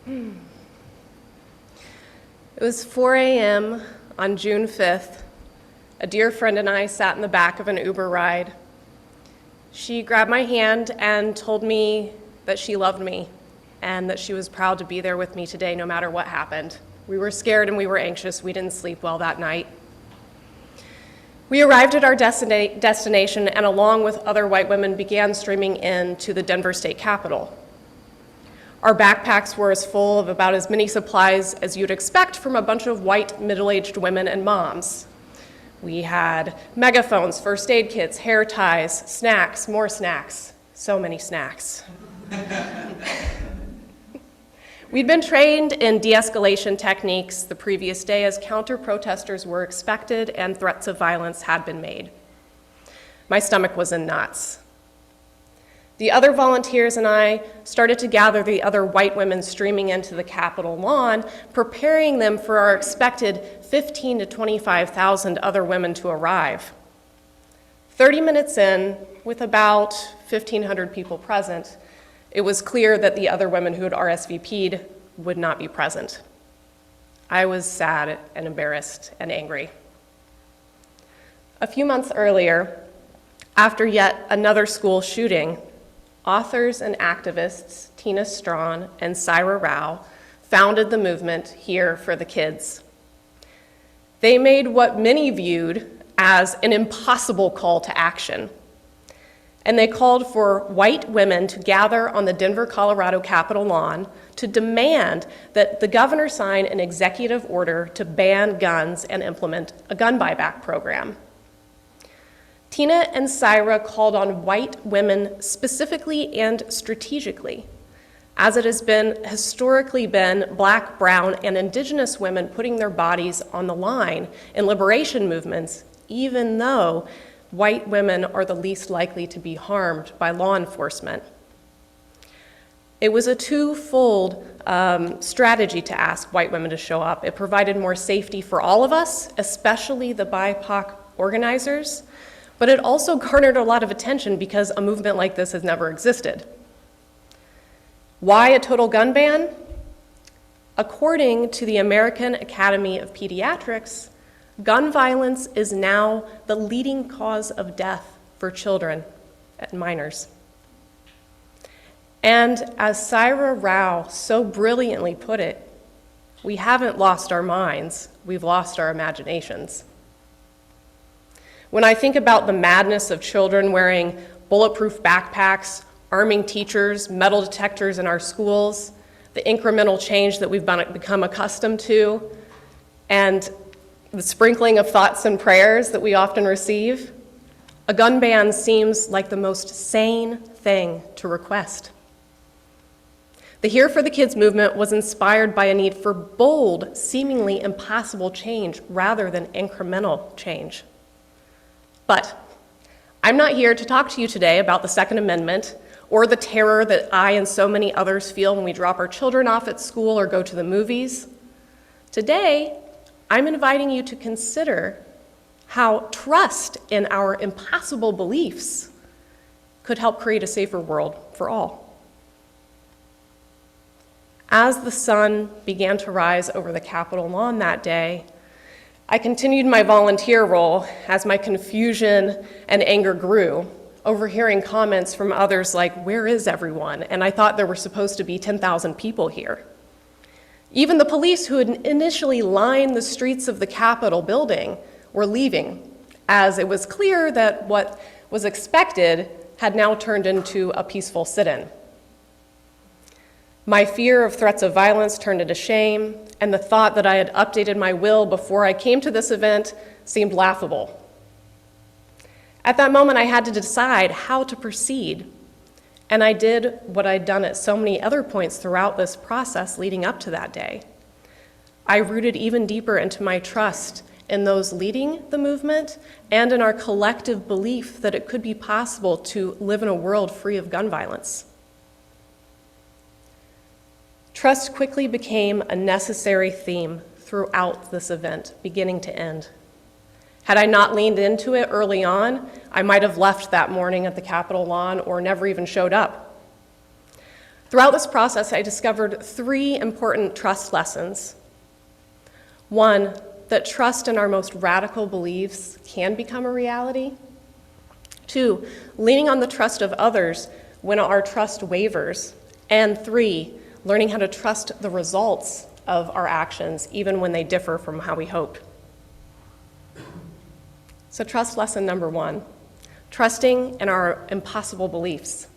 It was 4 a.m. on June 5th. A dear friend and I sat in the back of an Uber ride. She grabbed my hand and told me that she loved me and that she was proud to be there with me today no matter what happened. We were scared and we were anxious. We didn't sleep well that night. We arrived at our destination and along with other white women began streaming into the Denver State Capitol. Our backpacks were as full of about as many supplies as you'd expect from a bunch of white middle-aged women and moms. We had megaphones, first aid kits, hair ties, snacks, more snacks, so many snacks. We'd been trained in de-escalation techniques the previous day as counter-protesters were expected and threats of violence had been made. My stomach was in knots. The other volunteers and I started to gather the other white women streaming into the Capitol lawn, preparing them for our expected 15,000 to 25,000 other women to arrive. 30 minutes in, with about 1,500 people present, it was clear that the other women who had RSVP'd would not be present. I was sad and embarrassed and angry. A few months earlier, after yet another school shooting, authors and activists Tina Strawn and Syra Rao founded the movement Here for the Kids. They made what many viewed as an impossible call to action. And they called for white women to gather on the Denver, Colorado Capitol lawn to demand that the governor sign an executive order to ban guns and implement a gun buyback program. Tina and Syra called on white women specifically and strategically, as it has historically been Black, brown, and indigenous women putting their bodies on the line in liberation movements, even though white women are the least likely to be harmed by law enforcement. It was a twofold strategy to ask white women to show up. It provided more safety for all of us, especially the BIPOC organizers, but it also garnered a lot of attention because a movement like this has never existed. Why a total gun ban? According to the American Academy of Pediatrics, gun violence is now the leading cause of death for children and minors. And as Syra Rao so brilliantly put it, we haven't lost our minds, we've lost our imaginations. When I think about the madness of children wearing bulletproof backpacks, arming teachers, metal detectors in our schools, the incremental change that we've become accustomed to, and the sprinkling of thoughts and prayers that we often receive, a gun ban seems like the most sane thing to request. The Here for the Kids movement was inspired by a need for bold, seemingly impossible change rather than incremental change. But I'm not here to talk to you today about the Second Amendment or the terror that I and so many others feel when we drop our children off at school or go to the movies. Today, I'm inviting you to consider how trust in our impossible beliefs could help create a safer world for all. As the sun began to rise over the Capitol lawn that day, I continued my volunteer role as my confusion and anger grew, overhearing comments from others like, "Where is everyone?" And I thought there were supposed to be 10,000 people here. Even the police who had initially lined the streets of the Capitol building were leaving, as it was clear that what was expected had now turned into a peaceful sit-in. My fear of threats of violence turned into shame, and the thought that I had updated my will before I came to this event seemed laughable. At that moment, I had to decide how to proceed, and I did what I'd done at so many other points throughout this process leading up to that day. I rooted even deeper into my trust in those leading the movement and in our collective belief that it could be possible to live in a world free of gun violence. Trust quickly became a necessary theme throughout this event, beginning to end. Had I not leaned into it early on, I might have left that morning at the Capitol lawn or never even showed up. Throughout this process, I discovered 3 important trust lessons. 1, that trust in our most radical beliefs can become a reality. 2, leaning on the trust of others when our trust wavers. And 3, learning how to trust the results of our actions, even when they differ from how we hoped. So trust lesson number 1, trusting in our impossible beliefs.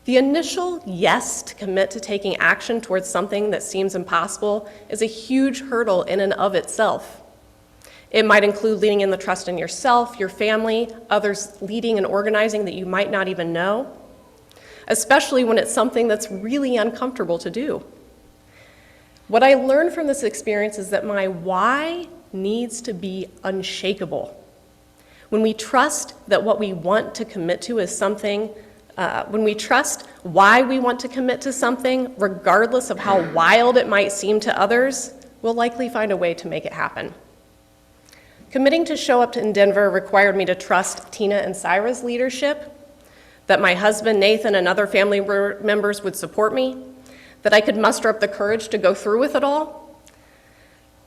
The initial yes to commit to taking action towards something that seems impossible is a huge hurdle in and of itself. It might include leaning in the trust in yourself, your family, others leading and organizing that you might not even know, especially when it's something that's really uncomfortable to do. What I learned from this experience is that my why needs to be unshakable. When we trust that what we want to commit to is something, when we trust why we want to commit to something, regardless of how wild it might seem to others, we'll likely find a way to make it happen. Committing to show up in Denver required me to trust Tina and Syra's leadership, that my husband, Nathan, and other family members would support me, that I could muster up the courage to go through with it all.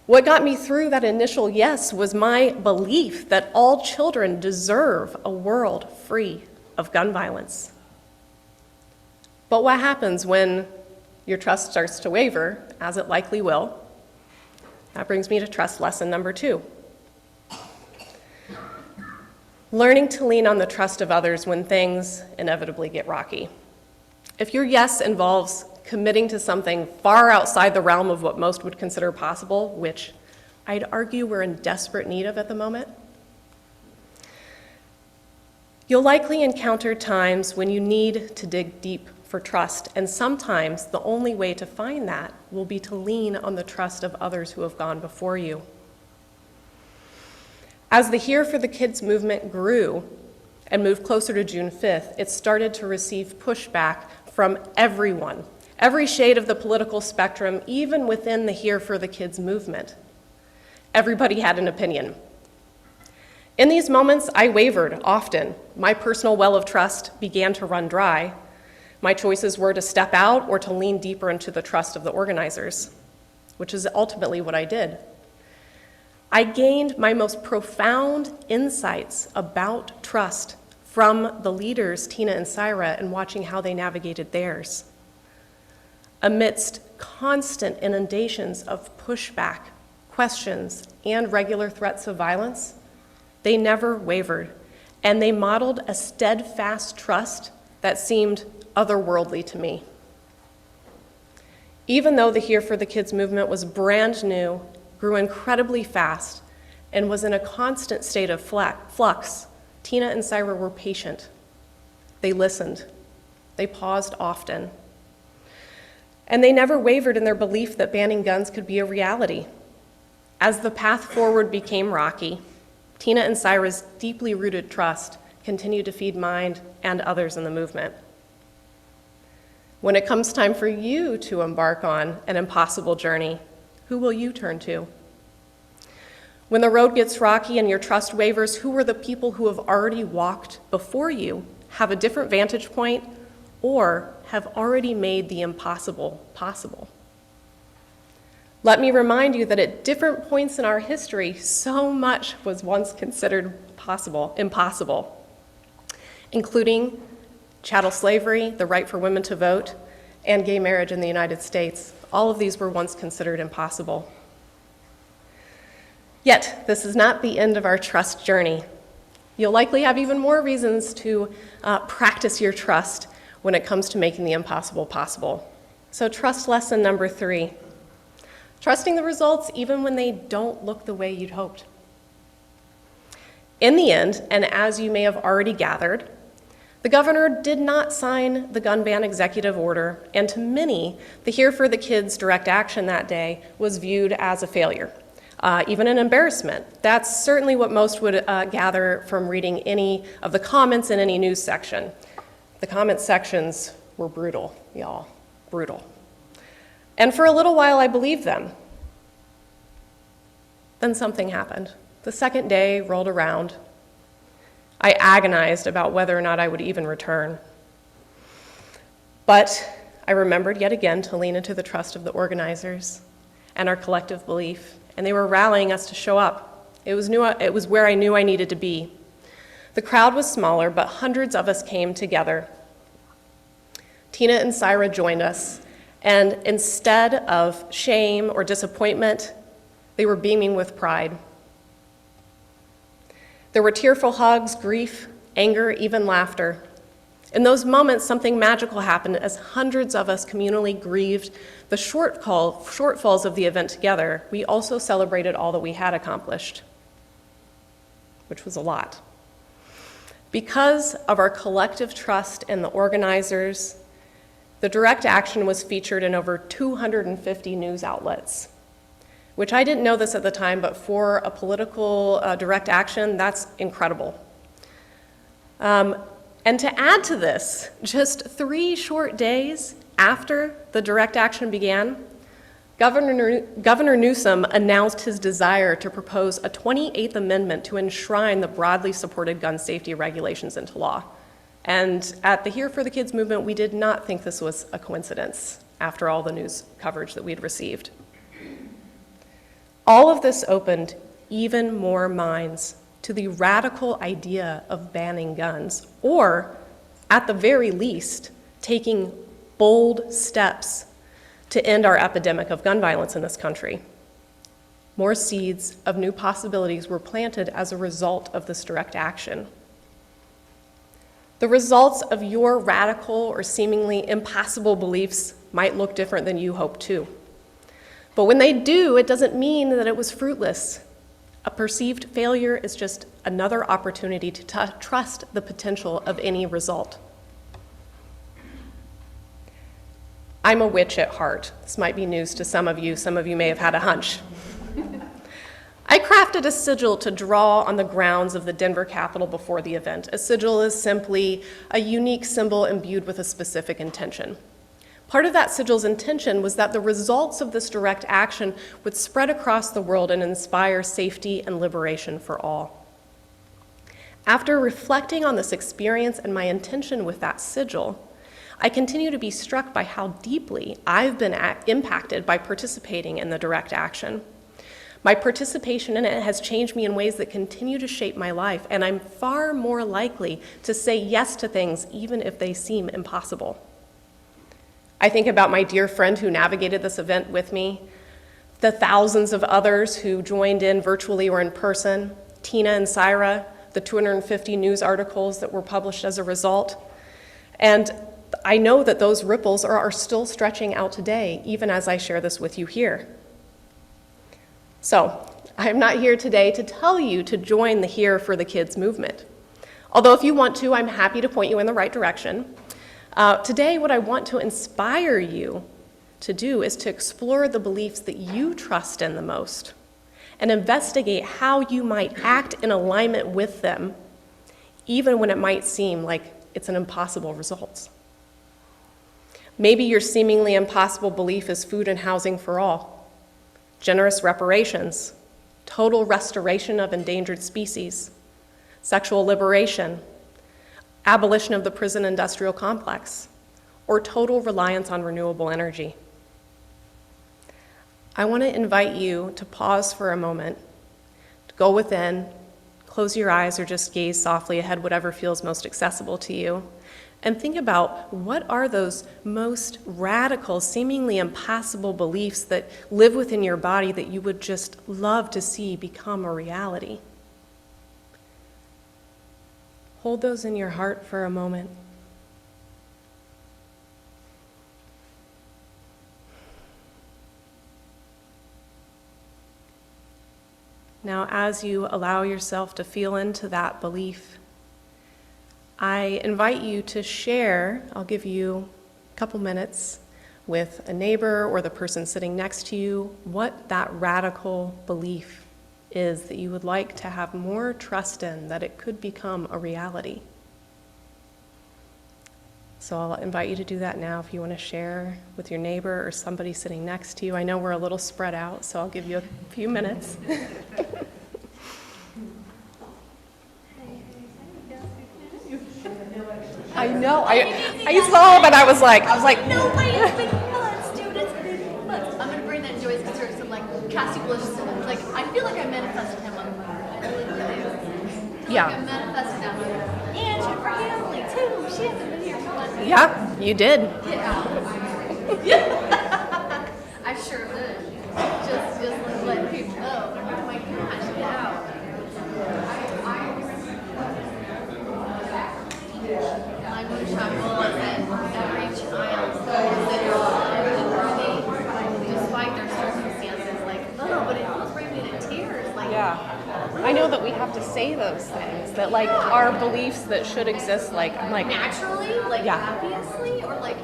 What got me through that initial yes was my belief that all children deserve a world free of gun violence. But what happens when your trust starts to waver, as it likely will? That brings me to trust lesson number 2. Learning to lean on the trust of others when things inevitably get rocky. If your yes involves committing to something far outside the realm of what most would consider possible, which I'd argue we're in desperate need of at the moment, you'll likely encounter times when you need to dig deep for trust, and sometimes the only way to find that will be to lean on the trust of others who have gone before you. As the Here for the Kids movement grew and moved closer to June 5th, it started to receive pushback from everyone, every shade of the political spectrum, even within the Here for the Kids movement. Everybody had an opinion. In these moments, I wavered often. My personal well of trust began to run dry. My choices were to step out or to lean deeper into the trust of the organizers, which is ultimately what I did. I gained my most profound insights about trust from the leaders, Tina and Syra, and watching how they navigated theirs. Amidst constant inundations of pushback, questions, and regular threats of violence, they never wavered, and they modeled a steadfast trust that seemed otherworldly to me. Even though the Here for the Kids movement was brand new, grew incredibly fast, and was in a constant state of flux, Tina and Syra were patient. They listened. They paused often. And they never wavered in their belief that banning guns could be a reality. As the path forward became rocky, Tina and Syra's deeply rooted trust continued to feed mine and others in the movement. When it comes time for you to embark on an impossible journey, who will you turn to? When the road gets rocky and your trust wavers, who are the people who have already walked before you, have a different vantage point, or have already made the impossible possible? Let me remind you that at different points in our history, so much was once considered impossible, including chattel slavery, the right for women to vote, and gay marriage in the United States. All of these were once considered impossible. Yet, this is not the end of our trust journey. You'll likely have even more reasons to practice your trust when it comes to making the impossible possible. So trust lesson number 3, trusting the results even when they don't look the way you'd hoped. In the end, and as you may have already gathered, the governor did not sign the gun ban executive order, and to many, the Here for the Kids direct action that day was viewed as a failure, even an embarrassment. That's certainly what most would gather from reading any of the comments in any news section. The comment sections were brutal, y'all, brutal. And for a little while, I believed them. Then something happened. The second day rolled around. I agonized about whether or not I would even return. But I remembered yet again to lean into the trust of the organizers and our collective belief, and they were rallying us to show up. It was where I knew I needed to be. The crowd was smaller, but hundreds of us came together. Tina and Syra joined us, and instead of shame or disappointment, they were beaming with pride. There were tearful hugs, grief, anger, even laughter. In those moments, something magical happened as hundreds of us communally grieved the shortfalls of the event together. We also celebrated all that we had accomplished, which was a lot. Because of our collective trust in the organizers, the direct action was featured in over 250 news outlets, which I didn't know this at the time, but for a political direct action, that's incredible. And to add to this, just 3 short days after the direct action began, Governor Newsom announced his desire to propose a 28th Amendment to enshrine the broadly supported gun safety regulations into law. And at the Here for the Kids movement, we did not think this was a coincidence after all the news coverage that we had received. All of this opened even more minds to the radical idea of banning guns, or at the very least, taking bold steps to end our epidemic of gun violence in this country. More seeds of new possibilities were planted as a result of this direct action. The results of your radical or seemingly impossible beliefs might look different than you hoped to. But when they do, it doesn't mean that it was fruitless. A perceived failure is just another opportunity to trust the potential of any result. I'm a witch at heart. This might be news to some of you. Some of you may have had a hunch. I crafted a sigil to draw on the grounds of the Denver Capitol before the event. A sigil is simply a unique symbol imbued with a specific intention. Part of that sigil's intention was that the results of this direct action would spread across the world and inspire safety and liberation for all. After reflecting on this experience and my intention with that sigil, I continue to be struck by how deeply I've been impacted by participating in the direct action. My participation in it has changed me in ways that continue to shape my life, and I'm far more likely to say yes to things even if they seem impossible. I think about my dear friend who navigated this event with me, the thousands of others who joined in virtually or in person, Tina and Syra, the 250 news articles that were published as a result. And I know that those ripples are still stretching out today, even as I share this with you here. So, I'm not here today to tell you to join the Here for the Kids movement. Although if you want to, I'm happy to point you in the right direction. Today, what I want to inspire you to do is to explore the beliefs that you trust in the most and investigate how you might act in alignment with them, even when it might seem like it's an impossible result. Maybe your seemingly impossible belief is food and housing for all, generous reparations, total restoration of endangered species, sexual liberation, abolition of the prison industrial complex, or total reliance on renewable energy. I want to invite you to pause for a moment, to go within, close your eyes or just gaze softly ahead, whatever feels most accessible to you, and think about what are those most radical, seemingly impossible beliefs that live within your body that you would just love to see become a reality. Hold those in your heart for a moment. Now, as you allow yourself to feel into that belief, I invite you to share, I'll give you a couple minutes, with a neighbor or the person sitting next to you, what that radical belief is that you would like to have more trust in, that it could become a reality. So I'll invite you to do that now if you want to share with your neighbor or somebody sitting next to you. I know we're a little spread out, so I'll give you a few minutes. I know. I saw him and I was like, No way, it's been months, dude. It's been months. I'm gonna bring that Joyce concern some like Cassie Bliss. Like I feel like I manifested him on the moon. I really do. Yeah. Like I manifested him. And she for Hamley too. She hasn't been here for months. yeah, you did. Get out. I sure did. Just like let people know. Oh my gosh, get out. My moonshot goal is that every child is worthy despite their circumstances. Like, oh, but it almost brings me to tears. Like, Yeah. I know that we have to say those things, that like our beliefs that should exist, like, I'm like, naturally, like Yeah. obviously, or like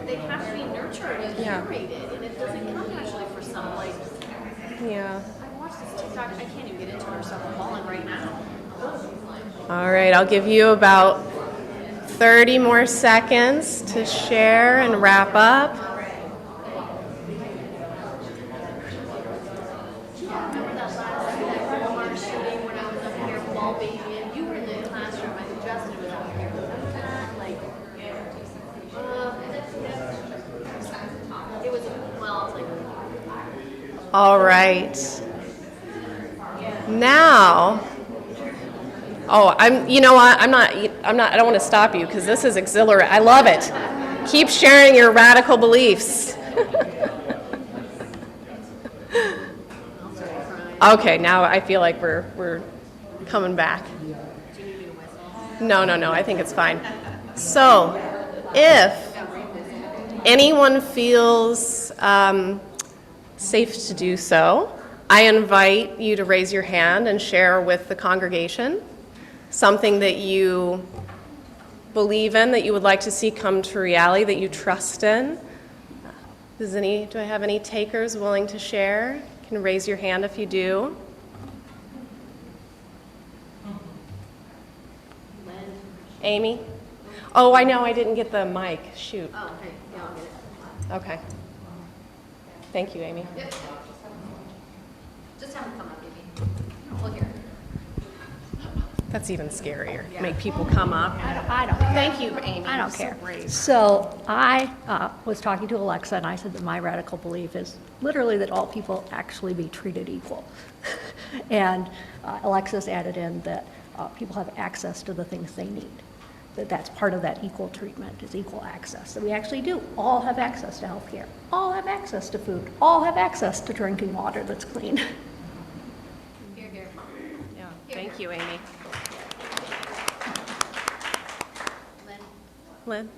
they have to be nurtured and Yeah. curated, and it doesn't come naturally for some. Like, yeah. I watched this TikTok. I can't even get into her stuff. I'm falling right now. All right, I'll give you about 30 more seconds to share and wrap up. Remember that Walmart shooting when I was up here ball baby, and you were in the classroom. I think Justin was up here. Remember that? Like, it was well. It's like. All right. Now, you know what? I don't want to stop you because this is exhilarating. I love it. Keep sharing your radical beliefs. Okay, now I feel like we're coming back. No, I think it's fine. So, if anyone feels safe to do so, I invite you to raise your hand and share with the congregation something that you believe in, that you would like to see come to reality, that you trust in. Do I have any takers willing to share? You can raise your hand if you do. Amy? Oh, I know, I didn't get the mic. Shoot. Oh, okay. Yeah, I'll get it. Okay. Thank you, Amy. Yep. Just have them come up, baby. We'll hear it. That's even scarier. Make people come up. I don't. Thank you, Amy. I don't You're care. So brave. So I was talking to Alexa, and I said that my radical belief is literally that all people actually be treated equal. And Alexa's added in that people have access to the things they need. That's part of that equal treatment, is equal access. That we actually do all have access to health care, all have access to food, all have access to drinking water that's clean. Here, here. Yeah. Thank you, Amy. Lynn. Lynn?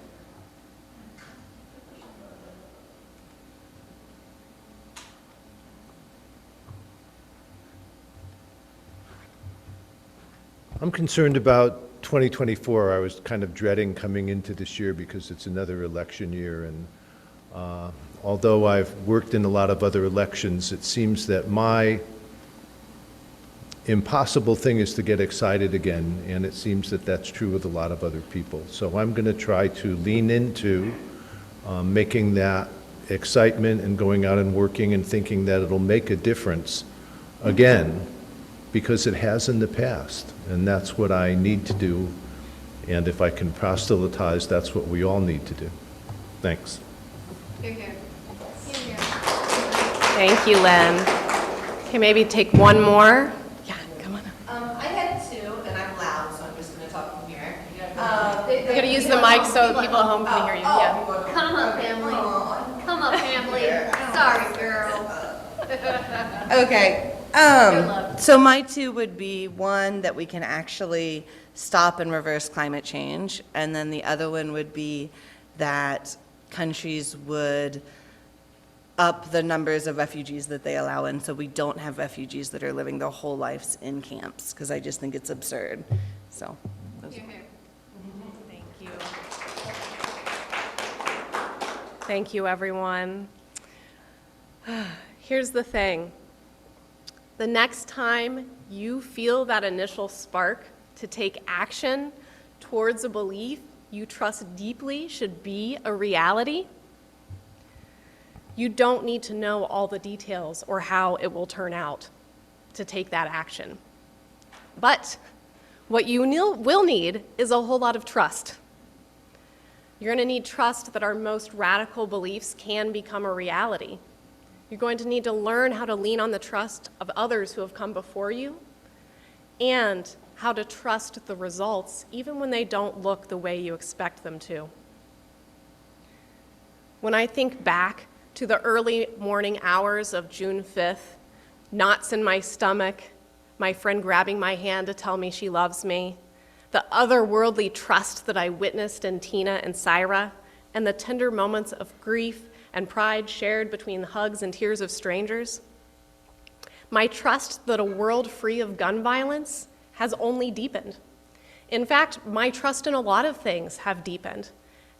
I'm concerned about 2024. I was kind of dreading coming into this year because it's another election year, and although I've worked in a lot of other elections, it seems that my impossible thing is to get excited again, and it seems that that's true with a lot of other people. So I'm going to try to lean into making that excitement and going out and working and thinking that it'll make a difference again, because it has in the past, and that's what I need to do. And if I can proselytize, that's what we all need to do. Thanks. Here, here. Here, here. Thank you, Lynn. Okay, maybe take one more. Yeah, come on up. I had two, and I'm loud, so I'm just going to talk from here. We're going to use the mic so the people at home can hear you. Yeah. Come up, family. Come up, family. Sorry, girl. Okay. So my two would be one, that we can actually stop and reverse climate change, and then the other one would be that countries would up the numbers of refugees that they allow in, so we don't have refugees that are living their whole lives in camps, because I just think it's absurd. So. Here, here. Thank you. Thank you, everyone. Here's the thing. The next time you feel that initial spark to take action towards a belief you trust deeply should be a reality, you don't need to know all the details or how it will turn out to take that action. But what you will need is a whole lot of trust. You're going to need trust that our most radical beliefs can become a reality. You're going to need to learn how to lean on the trust of others who have come before you, and how to trust the results even when they don't look the way you expect them to. When I think back to the early morning hours of June 5th, knots in my stomach, my friend grabbing my hand to tell me she loves me, the otherworldly trust that I witnessed in Tina and Syra, and the tender moments of grief and pride shared between hugs and tears of strangers, my trust that a world free of gun violence has only deepened. In fact, my trust in a lot of things have deepened.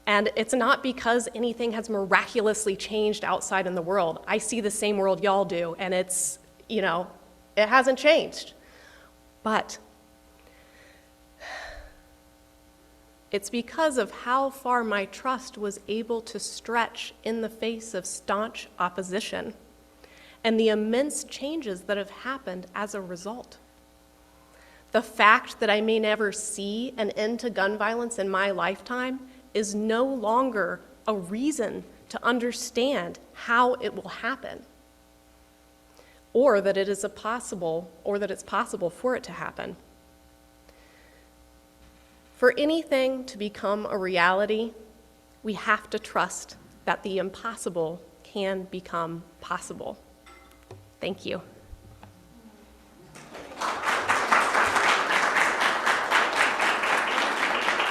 And it's not because anything has miraculously changed outside in the world. I see the same world y'all do, and it's, it hasn't changed. But it's because of how far my trust was able to stretch in the face of staunch opposition and the immense changes that have happened as a result. The fact that I may never see an end to gun violence in my lifetime is no longer a reason to understand how it will happen, or that it's possible for it to happen. For anything to become a reality, we have to trust that the impossible can become possible. Thank you.